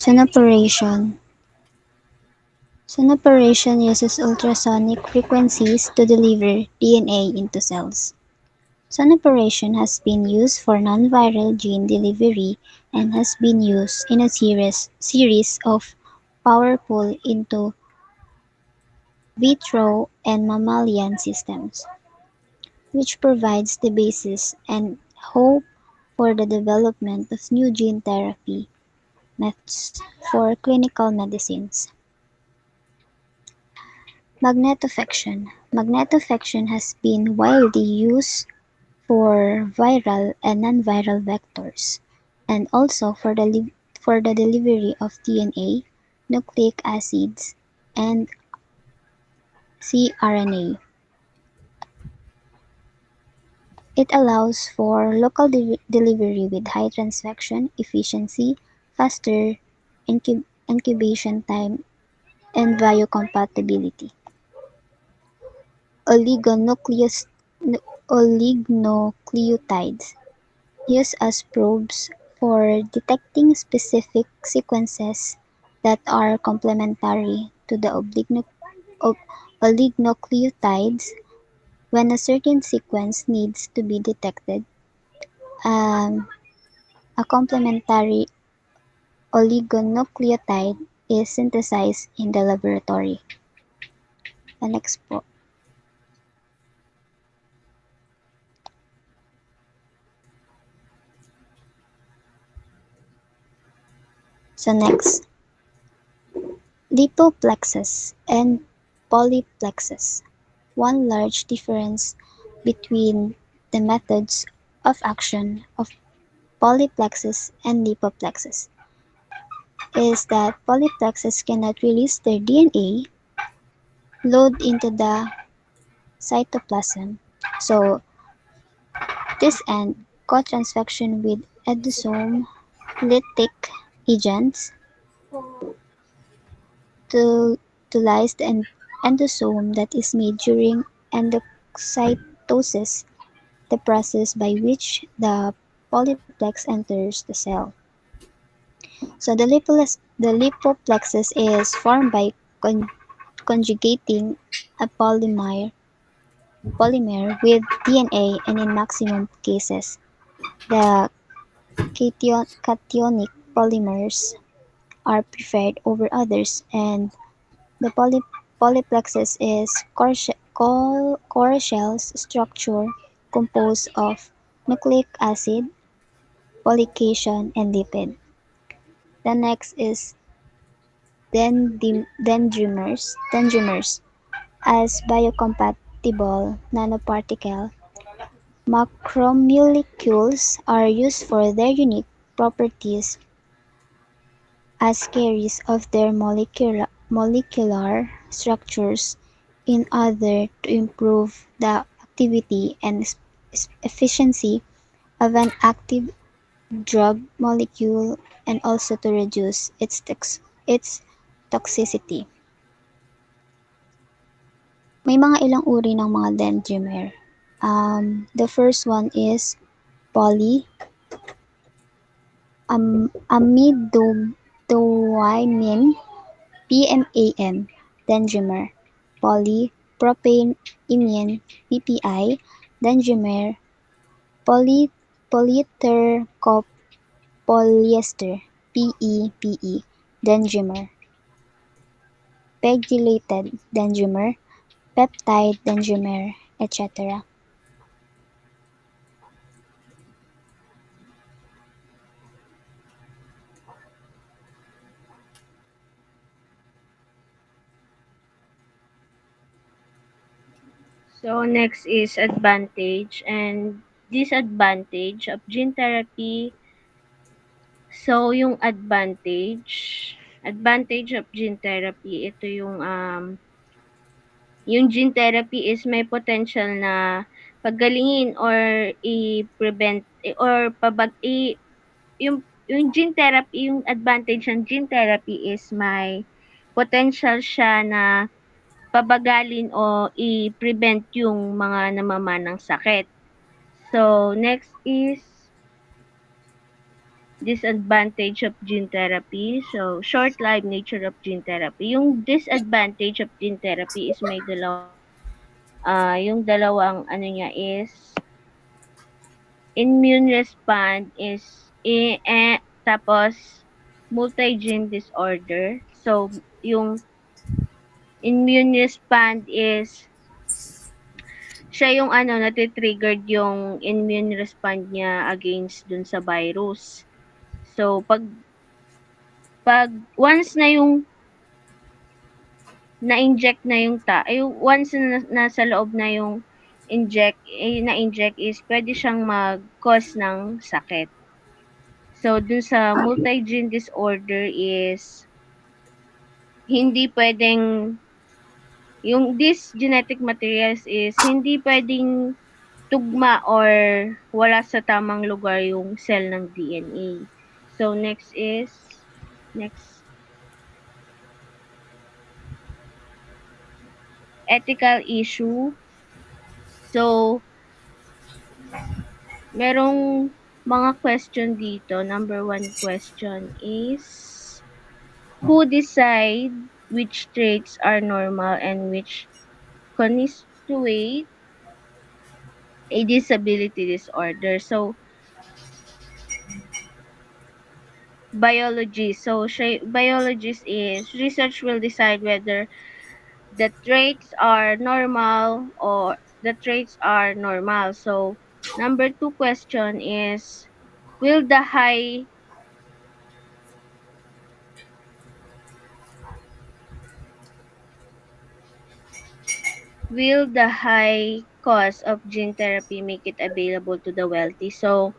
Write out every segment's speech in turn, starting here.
Sonoporation. Sonoporation uses ultrasonic frequencies to deliver DNA into cells. Sonoporation has been used for non-viral gene delivery and has been used in a series of powerful into vitro and mammalian systems, which provides the basis and hope for the development of new gene therapy methods for clinical medicines. Magnetofection. Magnetofection has been widely used for viral and non-viral vectors, and also for the delivery of DNA, nucleic acids, and cRNA. It allows for local delivery with high transfection efficiency, faster incubation time, and biocompatibility. Oligonucleos- Oligonucleotides used as probes for detecting specific sequences that are complementary to the oligonucleotides. When a certain sequence needs to be detected, um, a complementary oligonucleotide is synthesized in the laboratory. The next po. So next, lipoplexes and polyplexes. One large difference between the methods of action of polyplexes and lipoplexes is that polyplexes cannot release their DNA load into the cytoplasm. So this end co-transfection with endosome lytic agents to lyse the endosome that is made during endocytosis, the process by which the polyplex enters the cell. So the lipoplexus is formed by conjugating a polymer with DNA, and in maximum cases the cationic polymers are preferred over others, and the polyplexus is core shell structure composed of nucleic acid, polycation, and lipid. The next is dendrimers as biocompatible nanoparticle macromolecules are used for their unique properties as carriers of their molecular structures in order to improve the activity and efficiency of an active drug molecule and also to reduce its toxicity. May mga ilang uri ng mga dendrimer. The first one is poly amidoamine PMAM dendrimer, polypropamine PPI dendrimer, polyethercopolyester PEPE dendrimer, pegylated dendrimer, peptide dendrimer, etc. So next is advantage and disadvantage of gene therapy. So yung advantage of gene therapy, ito yung gene therapy is may potential na pagalingin or i-prevent or yung gene therapy, yung advantage ng gene therapy is may potential siya na pabagalin o i-prevent yung mga namamanang sakit. So, next is Disadvantage of gene therapy. So, short-lived nature of gene therapy. Yung disadvantage of gene therapy is may yung dalawang ano niya is immune response is tapos multi-gene disorder. So, yung immune response is siya yung ano, nati-triggered yung immune response niya against dun sa virus. So, pag once na yung na-inject na yung once na nasa loob na yung na-inject is pwede siyang mag-cause ng sakit. So, dun sa multi-gene disorder is hindi pwedeng yung these genetic materials is hindi pwedeng tugma or wala sa tamang lugar yung cell ng DNA. So, next, ethical issue. So, merong mga question dito. Number one question is, who decide which traits are normal and which constitute a disability disorder? So, biology. So, biologist is research will decide whether the traits are normal or the traits are normal. So, number two question is, will the high will the high cost of gene therapy make it available to the wealthy? So,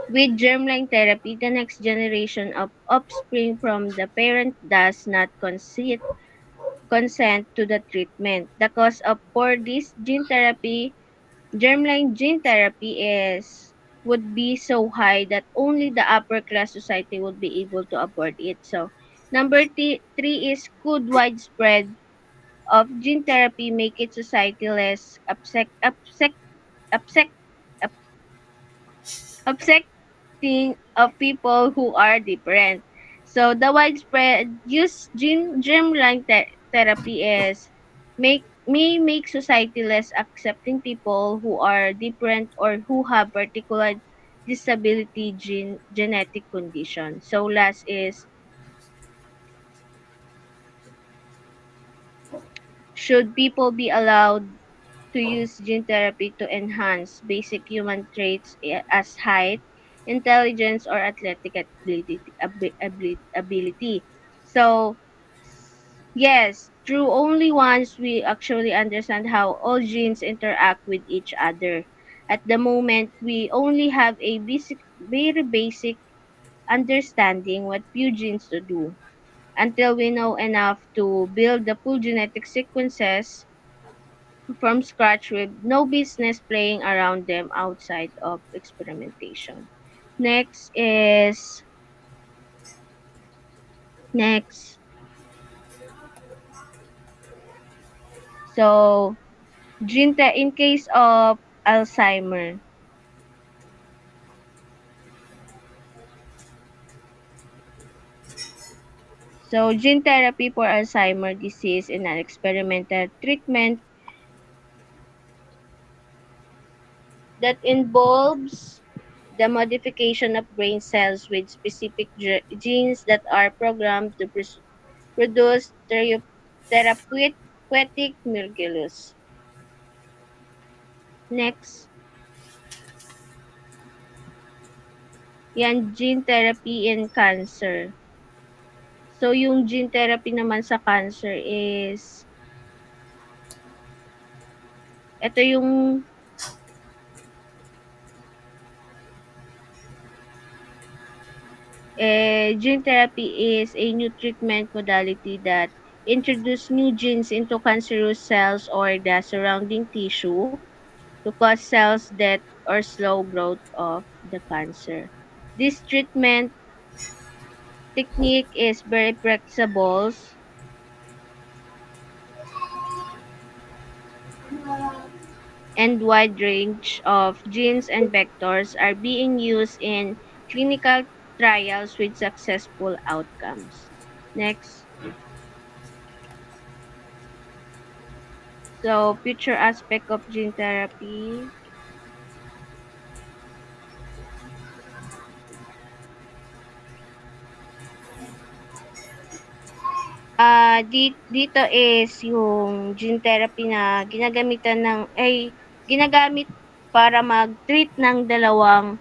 with germline therapy, the next generation of offspring from the parent does not consent to the treatment. The cost of for this germline gene therapy is would be so high that only the upper class society would be able to afford it. So, number three is, could widespread of gene therapy make it society less upset, accepting of people who are different. So the widespread use germline therapy is may make society less accepting people who are different or who have particular disability genetic condition. So last is, should people be allowed to use gene therapy to enhance basic human traits as height, intelligence, or athletic ability. So, yes, true, only once we actually understand how all genes interact with each other. At the moment, we only have a very basic understanding what few genes to do. Until we know enough to build the full genetic sequences from scratch with no business playing around them outside of experimentation. Next is next. So, in case of Alzheimer. So, gene therapy for Alzheimer disease in an experimental treatment that involves the modification of brain cells with specific genes that are programmed to produce therapeutic molecules. Next, yan, gene therapy in cancer. So, yung gene therapy naman sa cancer is, ito yung gene therapy is a new treatment modality that introduce new genes into cancerous cells or the surrounding tissue to cause cells death or slow growth of the cancer. This treatment technique is very flexible and wide range of genes and vectors are being used in clinical trials with successful outcomes. Next. So, future aspect of gene therapy. Dito is yung gene therapy na ginagamit para mag-treat ng dalawang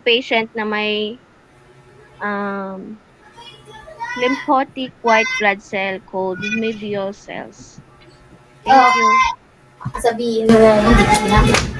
patient na may um, lymphotic white blood cell called medio cells. Thank Oo, you. sabihin mo na hindi ko na.